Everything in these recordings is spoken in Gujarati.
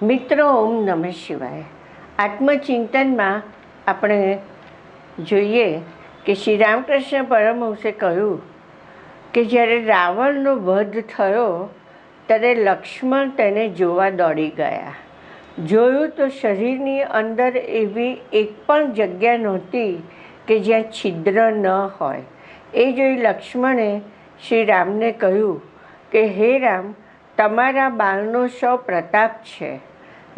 મિત્રો, ઓમ નમઃ શિવાય. આત્મચિંતનમાં આપણે જોઈએ કે શ્રી રામકૃષ્ણ પરમહંસે કહ્યું કે જ્યારે રાવણનો વધ થયો ત્યારે લક્ષ્મણ તેને જોવા દોડી ગયા. જોયું તો શરીરની અંદર એવી એક પણ જગ્યા નહોતી કે જ્યાં છિદ્ર ન હોય. એ જોઈ લક્ષ્મણે શ્રી રામને કહ્યું કે હે રામ, તમારા બાણનો સૌ પ્રતાપ છે.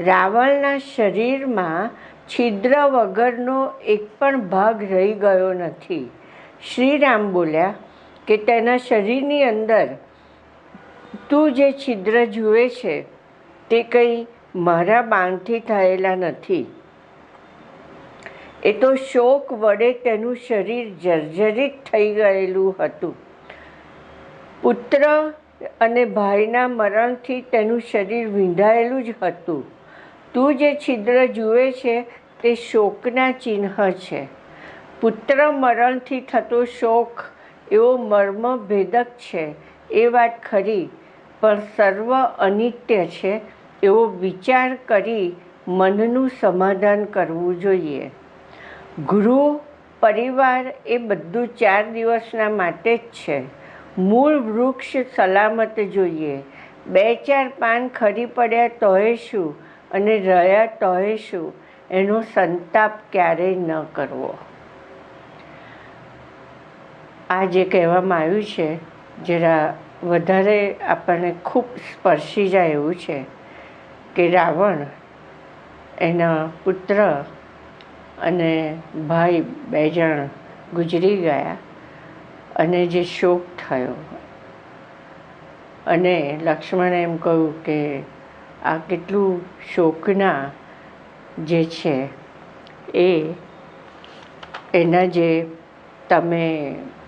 રાવણના શરીરમાં છિદ્ર વગરનો એક પણ ભાગ રહી ગયો નથી. શ્રી રામ બોલ્યા કે તેના શરીરની અંદર તું જે છિદ્ર જુએ છે તે કંઈ મારા બાણથી થયેલા નથી. એ તો શોક વડે તેનું શરીર જર્જરિત થઈ ગયેલું હતું. પુત્ર અને ભાઈના મરણથી તેનું શરીર વીંધાયેલું જ હતું. તું જે છિદ્ર જુએ છે તે શોકના ચિહ્ન છે. પુત્ર મરણથી થતો શોક એવો મર્મભેદક છે એ વાત ખરી, પણ સર્વ અનિત્ય છે એવો વિચાર કરી મનનું સમાધાન કરવું જોઈએ. ગૃહ પરિવાર એ બધું 4 દિવસના માટે જ છે. મૂળ વૃક્ષ સલામત જોઈએ. 2-4 પાન ખરી પડ્યા તોય શું અને રહ્યા તોય શું, એનો સંતાપ ક્યારેય ન કરવો. આ જે કહેવામાં આવ્યું છે જરા વધારે આપણને ખૂબ સ્પર્શી જાય એવું છે કે રાવણ, એના પુત્ર અને ભાઈ 2 જણ ગુજરી ગયા અને જે શોક થયો. અને લક્ષ્મણે એમ કહ્યું કે આ કેટલું શોકના જે છે એના જે તમે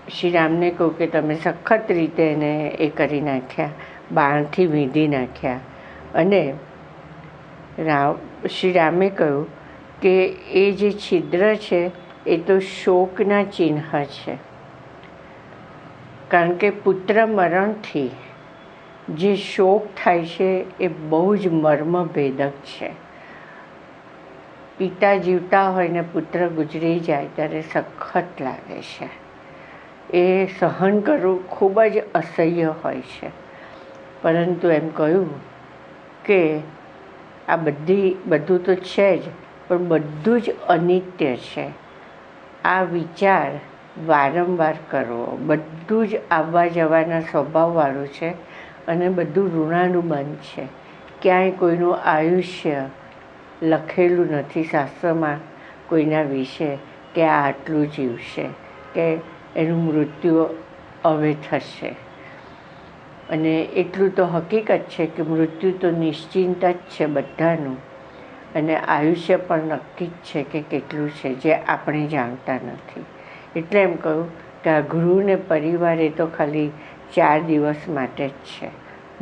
શ્રી રામને કહું કે તમે સખત રીતે એને એ કરી નાખ્યા, બાણથી વીંધી નાખ્યા. અને શ્રી રામે કહ્યું કે એ જે છિદ્ર છે એ તો શોકના ચિહ્ન છે. કારણ કે પુત્ર મરણથી જે શોક થાય છે એ બહુ જ મર્મભેદક છે. પિતા જીવતા હોય ને પુત્ર ગુજરી જાય ત્યારે સખત લાગે છે. એ સહન કરવું ખૂબ જ અસહ્ય હોય છે. પરંતુ એમ કહ્યું કે આ બધું તો છે જ, પણ બધું જ અનિત્ય છે. આ વિચાર વારંવાર કરવો. બધું જ આવવા જવાના સ્વભાવવાળું છે અને બધું ઋણાનુબંધ છે. ક્યાંય કોઈનું આયુષ્ય લખેલું નથી શાસ્ત્રમાં કોઈના વિશે કે આ આટલું જીવશે કે એનું મૃત્યુ હવે થશે. અને એટલું તો હકીકત છે કે મૃત્યુ તો નિશ્ચિંત જ છે બધાનું, અને આયુષ્ય પણ નક્કી જ છે કે કેટલું છે જે આપણે જાણતા નથી. એટલે એમ કહું કે આ ગૃહ ને પરિવાર એ તો ખાલી 4 દિવસ માટે જ છે.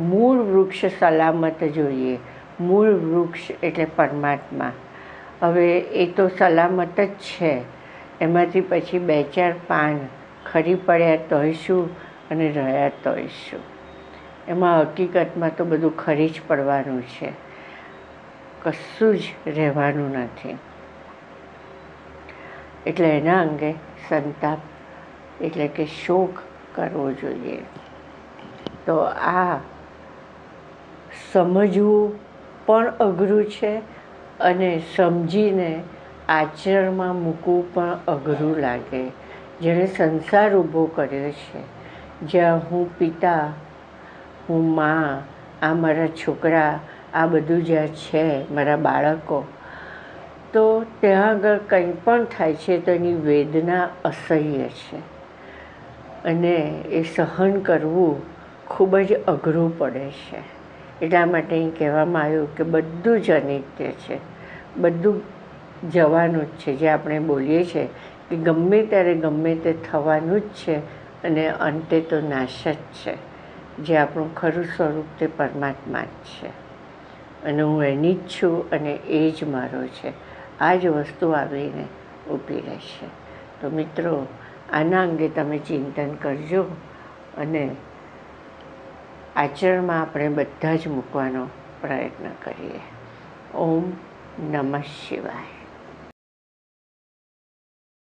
મૂળ વૃક્ષ સલામત જોઈએ. મૂળ વૃક્ષ એટલે પરમાત્મા. હવે એ તો સલામત જ છે. એમાંથી પછી 2-4 પાન ખરી પડ્યા તોય શું અને રહ્યા તોય શું. એમાં હકીકતમાં તો બધું ખરી જ પડવાનું છે, કશું જ રહેવાનું નથી. એટલે એના અંગે સંતાપ એટલે કે શોક કરવો જોઈએ. તો આ સમજવું પણ અઘરું છે અને સમજીને આચરણમાં મૂકવું પણ અઘરું લાગે. જેણે સંસાર ઊભો કર્યો છે, જ્યાં હું પિતા, હું મા, આ મારા છોકરા, આ બધું જ્યાં છે, મારા બાળકો, તો ત્યાં આગળ કંઈ પણ થાય છે તો એની વેદના અસહ્ય છે અને એ સહન કરવું ખૂબ જ અઘરું પડે છે. એટલા માટે અહીં કહેવામાં આવ્યું કે બધું જ અનિત્ય છે, બધું જવાનું જ છે. જે આપણે બોલીએ છીએ કે ગમે ત્યારે ગમે તે થવાનું જ છે અને અંતે તો નાશ જ છે. જે આપણું ખરું સ્વરૂપ તે પરમાત્મા જ છે અને હું એની જ છું અને એ જ મારો છે. આ જ વસ્તુ આવીને ઊભી રહેશે. તો મિત્રો, આના અંગે તમે ચિંતન કરજો અને આચરણમાં આપણે બધા જ મૂકવાનો પ્રયત્ન કરીએ. ઓમ નમઃ શિવાય.